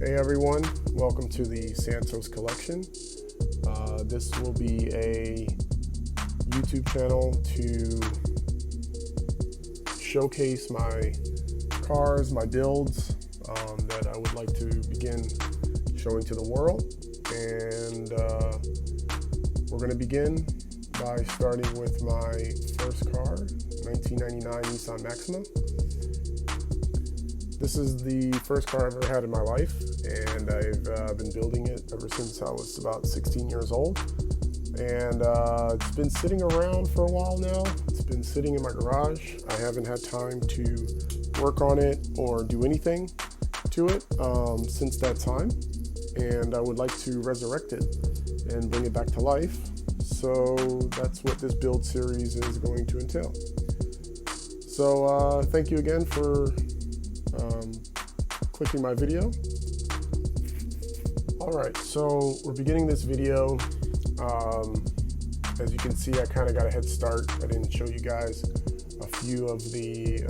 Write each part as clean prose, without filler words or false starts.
Hey everyone, welcome to the Santos collection. This will be a YouTube channel to showcase my cars, my builds that I would like to begin showing to the world. And we're going to begin by starting with my first car, 1999 Nissan Maxima. This is the first car I've ever had in my life, and I've been building it ever since I was about 16 years old. And it's been sitting around for a while now. It's been sitting in my garage. I haven't had time to work on it or do anything to it since that time. And I would like to resurrect it and bring it back to life. So that's what this build series is going to entail. So thank you again for clicking my video. Alright, so we're beginning this video. As you can see, I kind of got a head start. I didn't show you guys a few of the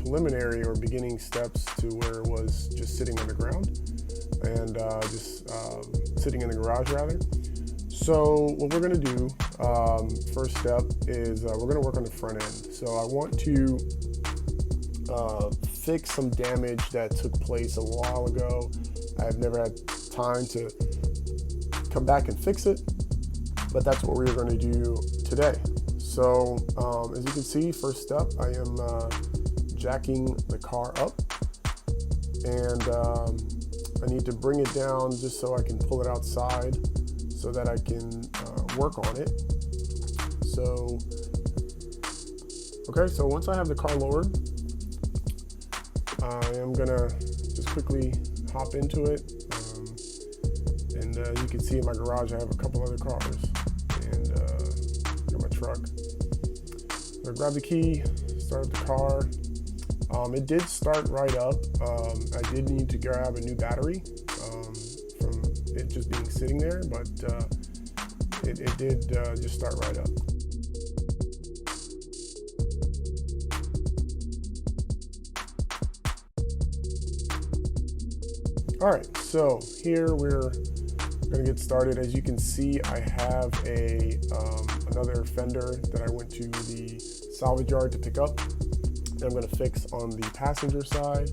preliminary or beginning steps to where it was just sitting on the ground and just sitting in the garage rather. So what we're going to do, first step is we're going to work on the front end. So I want to fix some damage that took place a while ago. I've never had time to come back and fix it, but that's what we're going to do today. So as you can see, first step, I am jacking the car up, and I need to bring it down just so I can pull it outside so that I can work on it. So okay, so once I have the car lowered, I am gonna just quickly hop into it, and you can see in my garage I have a couple other cars, and got my truck. So I grab the key, start up the car. It did start right up. I did need to grab a new battery from it just being sitting there, but it did just start right up. All right, so here we're gonna get started. As you can see, I have another Fender that I went to the salvage yard to pick up that I'm gonna fix on the passenger side.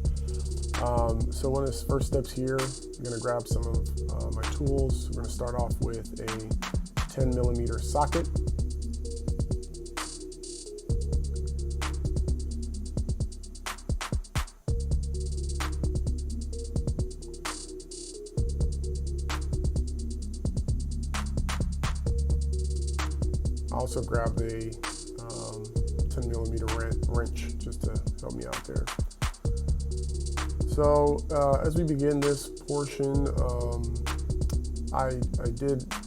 So one of the first steps here, I'm gonna grab some of my tools. We're gonna start off with a 10mm socket. I also grabbed a 10mm wrench just to help me out there. So as we begin this portion,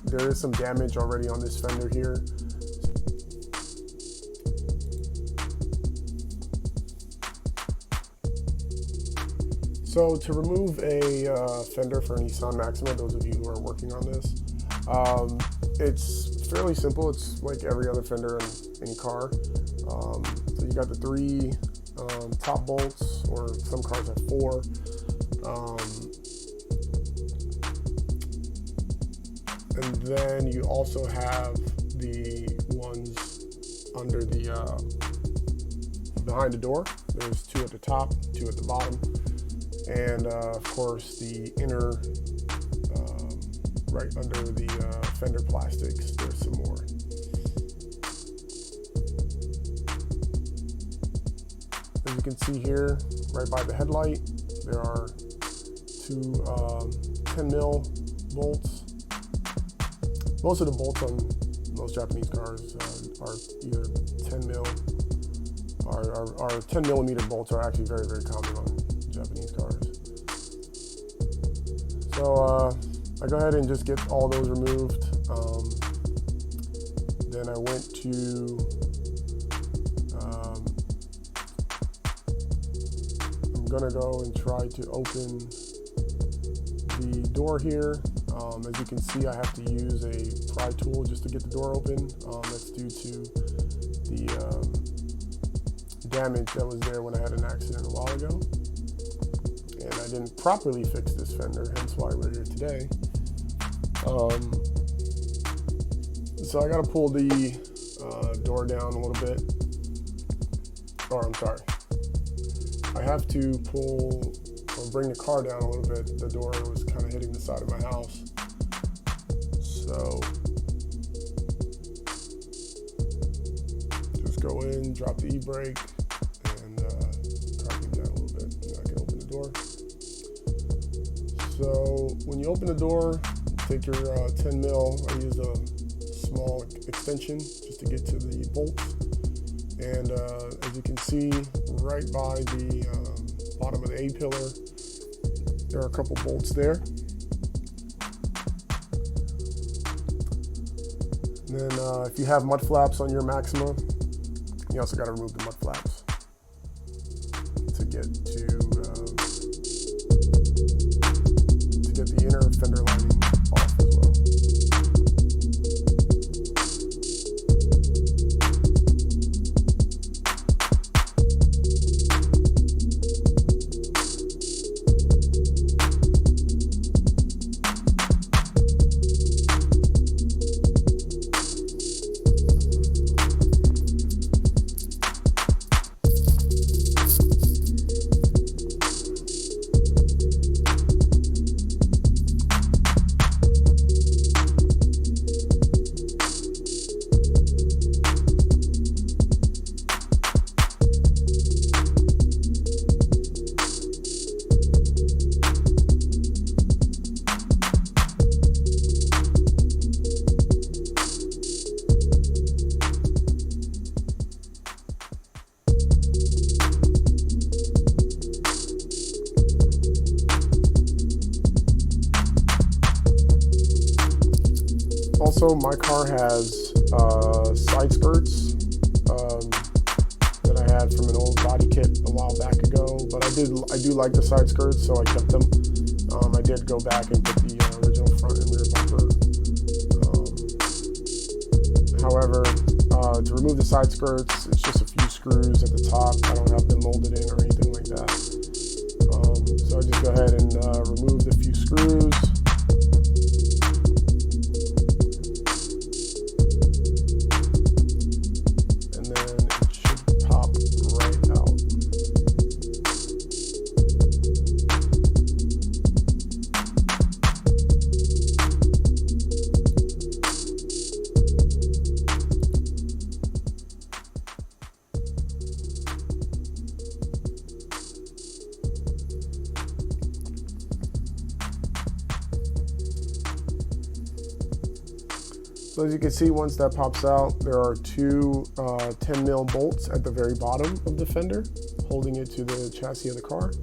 there is some damage already on this fender here. So to remove a fender for a Nissan Maxima, those of you who are working on this, it's fairly simple. It's like every other fender in any car. So you got the three top bolts, or some cars have four. And then you also have the ones under the behind the door. There's two at the top, two at the bottom, and of course the inner right under the fender plastics, there's some more. As you can see here, right by the headlight, there are two 10mm bolts. Most of the bolts on most Japanese cars are either 10mm, or 10mm bolts are actually very, very common on Japanese cars. So I go ahead and just get all those removed. Then I went to I'm gonna go and try to open the door here. As you can see, I have to use a pry tool just to get the door open. That's due to the damage that was there when I had an accident a while ago. And I didn't properly fix this fender, hence why we're here today. So I got to pull the door down a little bit. Or I'm sorry. I have to pull or bring the car down a little bit. The door was kind of hitting the side of my house. So just go in, drop the e-brake, and crank it down a little bit, and I can open the door. So when you open the door, take your 10 mil. I use a small extension just to get to the bolts. And as you can see, right by the bottom of the A-pillar, there are a couple bolts there. And then if you have mud flaps on your Maxima, you also got to remove the mud flaps to get the inner fender lining off as well. Also, my car has side skirts that I had from an old body kit a while back ago, but I do like the side skirts, so I kept them. I did go back and put the original front and rear bumper. However, to remove the side skirts, it's just a few screws at the top. I don't have them molded in or anything like that. So I just go ahead and remove the few screws. So as you can see, once that pops out, there are two 10 mil bolts at the very bottom of the fender, holding it to the chassis of the car.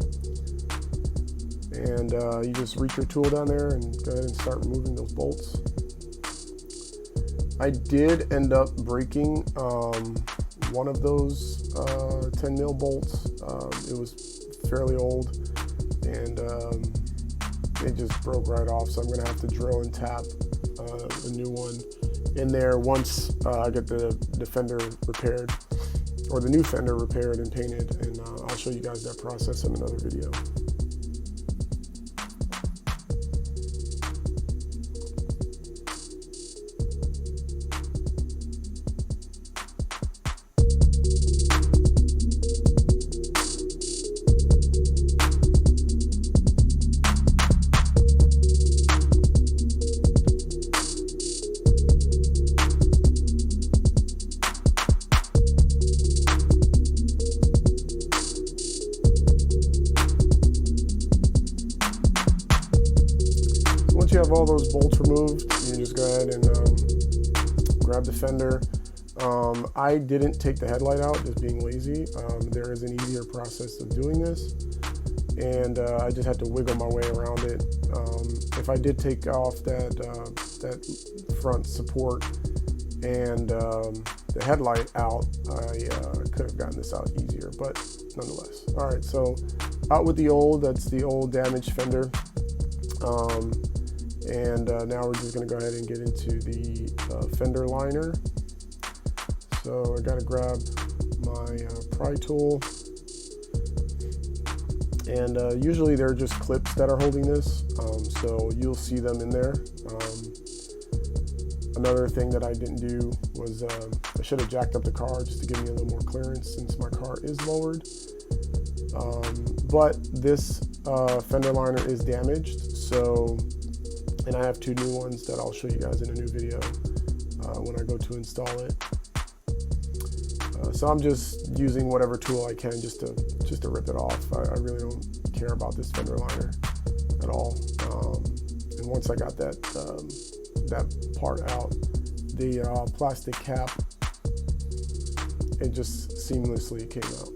And you just reach your tool down there and go ahead and start removing those bolts. I did end up breaking one of those 10 mil bolts. It was fairly old, and it just broke right off, so I'm going to have to drill and tap a new one in there once I get the fender repaired, or the new fender repaired and painted, and I'll show you guys that process in another video. Once you have all those bolts removed, you can just go ahead and grab the fender. I didn't take the headlight out, just being lazy. There is an easier process of doing this, and I just had to wiggle my way around it. If I did take off that front support and the headlight out, I could have gotten this out easier, but nonetheless. All right, so out with the old, that's the old damaged fender. And now we're just going to go ahead and get into the fender liner. So I got to grab my pry tool, And usually they're just clips that are holding this, so you'll see them in there. Another thing that I didn't do was I should have jacked up the car just to give me a little more clearance since my car is lowered. But this fender liner is damaged, so, and I have two new ones that I'll show you guys in a new video when I go to install it. So I'm just using whatever tool I can just to rip it off. I really don't care about this fender liner at all. And once I got that part out, the plastic cap, it just seamlessly came out.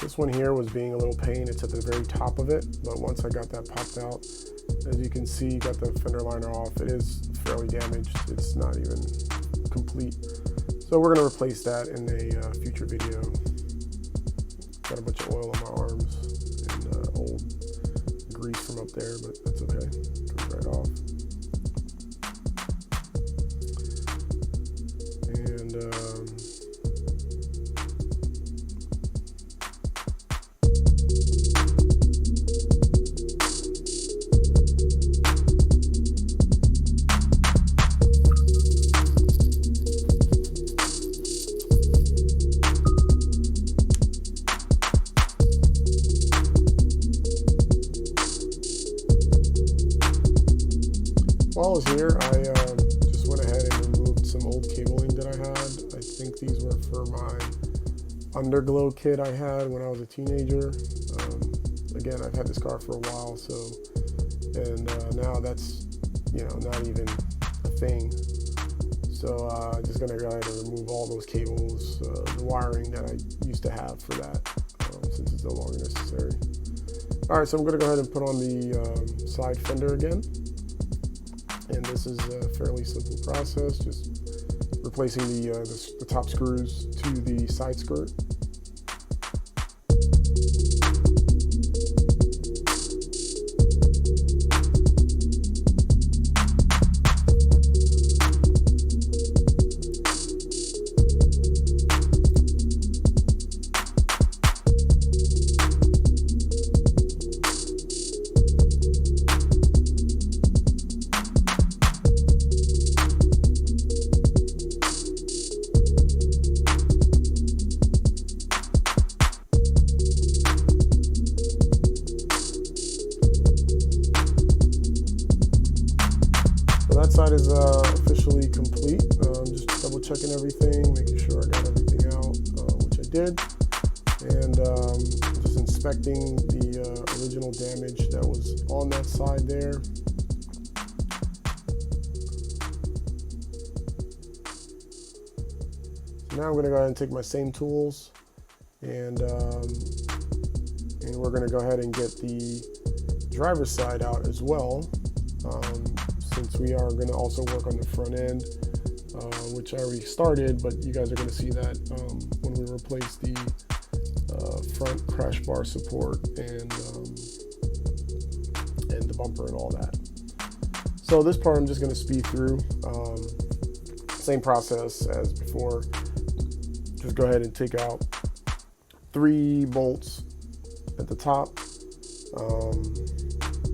This one here was being a little pain. It's at the very top of it, but once I got that popped out, as you can see, got the fender liner off. It is fairly damaged. It's not even complete. So we're gonna replace that in a future video. Got a bunch of oil on my arms and old grease from up there, but that's okay. Comes right off. And while I was here, I just went ahead and removed some old cabling that I had. I think these were for my underglow kit I had when I was a teenager. Again, I've had this car for a while, so, and now that's, you know, not even a thing. So I'm just gonna go ahead and remove all those cables, the wiring that I used to have for that, since it's no longer necessary. All right, so I'm gonna go ahead and put on the side fender again. And this is a fairly simple process, just replacing the top screws to the side skirt. That side is officially complete. Just double checking everything, making sure I got everything out, which I did, and just inspecting the original damage that was on that side there. So now I'm going to go ahead and take my same tools, and we're going to go ahead and get the driver's side out as well. Since we are going to also work on the front end, which I already started, but you guys are going to see that when we replace the front crash bar support and the bumper and all that. So this part I'm just going to speed through. Same process as before. Just go ahead and take out 3 bolts at the top,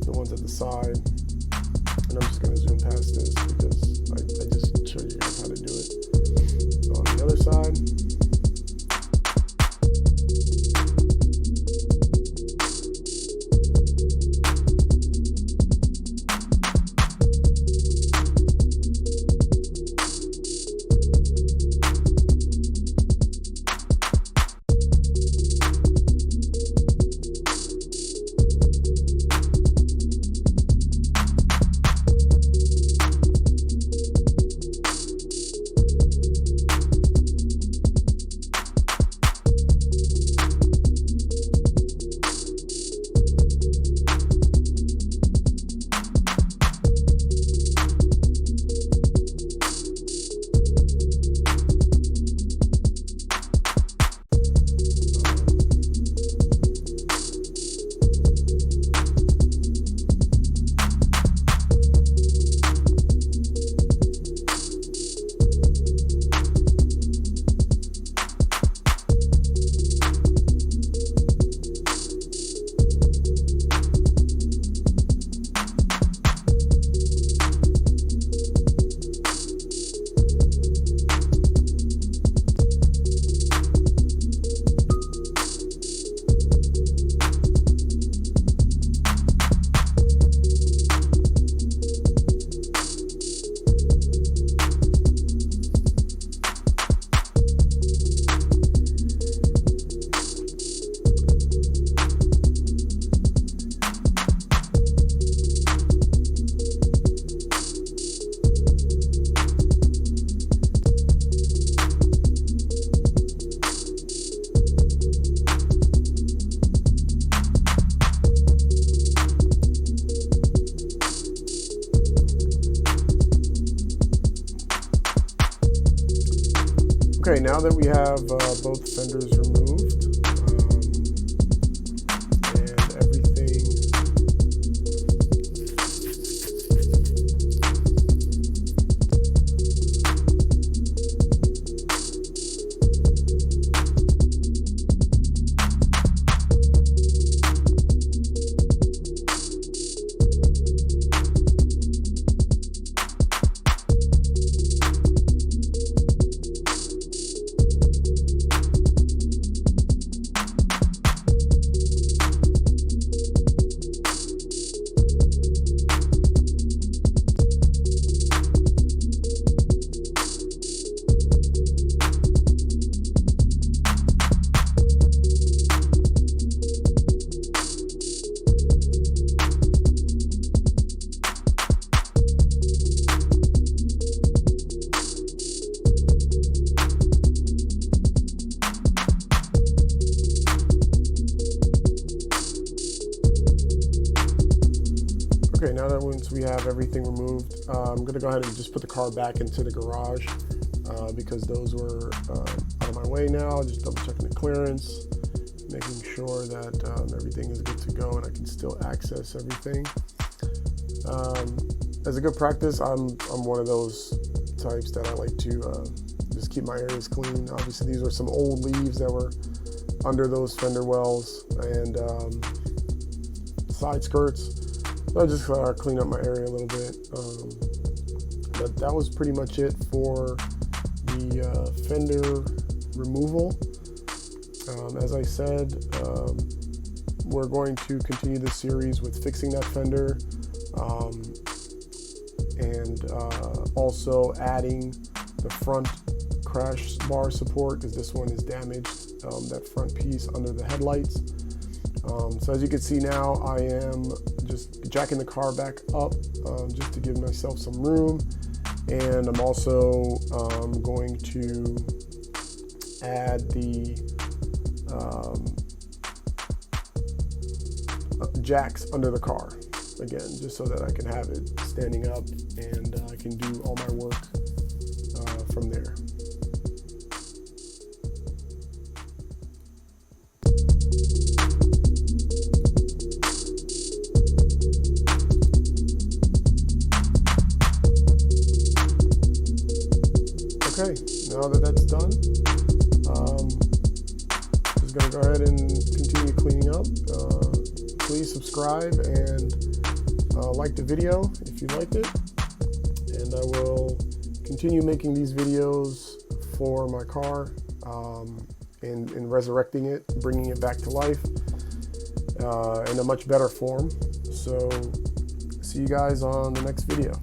the ones at the side. And I'm just going to zoom past this because I just showed you guys how to do it. On the other side, Okay, now that we have both fenders removed and everything Okay, now that once we have everything removed, I'm going to go ahead and just put the car back into the garage because those were out of my way now. Just double checking the clearance, making sure that everything is good to go and I can still access everything. As a good practice, I'm one of those types that I like to just keep my areas clean. Obviously, these were some old leaves that were under those fender wells and side skirts. So I just clean up my area a little bit. But that was pretty much it for the fender removal. As I said, we're going to continue this series with fixing that fender and also adding the front crash bar support because this one is damaged, that front piece under the headlights. So as you can see now, I am just jacking the car back up just to give myself some room, and I'm also going to add the jacks under the car again, just so that I can have it standing up and I can do all my work from there. Okay, now that that's done, just going to go ahead and continue cleaning up. Please subscribe and like the video if you liked it, and I will continue making these videos for my car and resurrecting it, bringing it back to life in a much better form. So see you guys on the next video.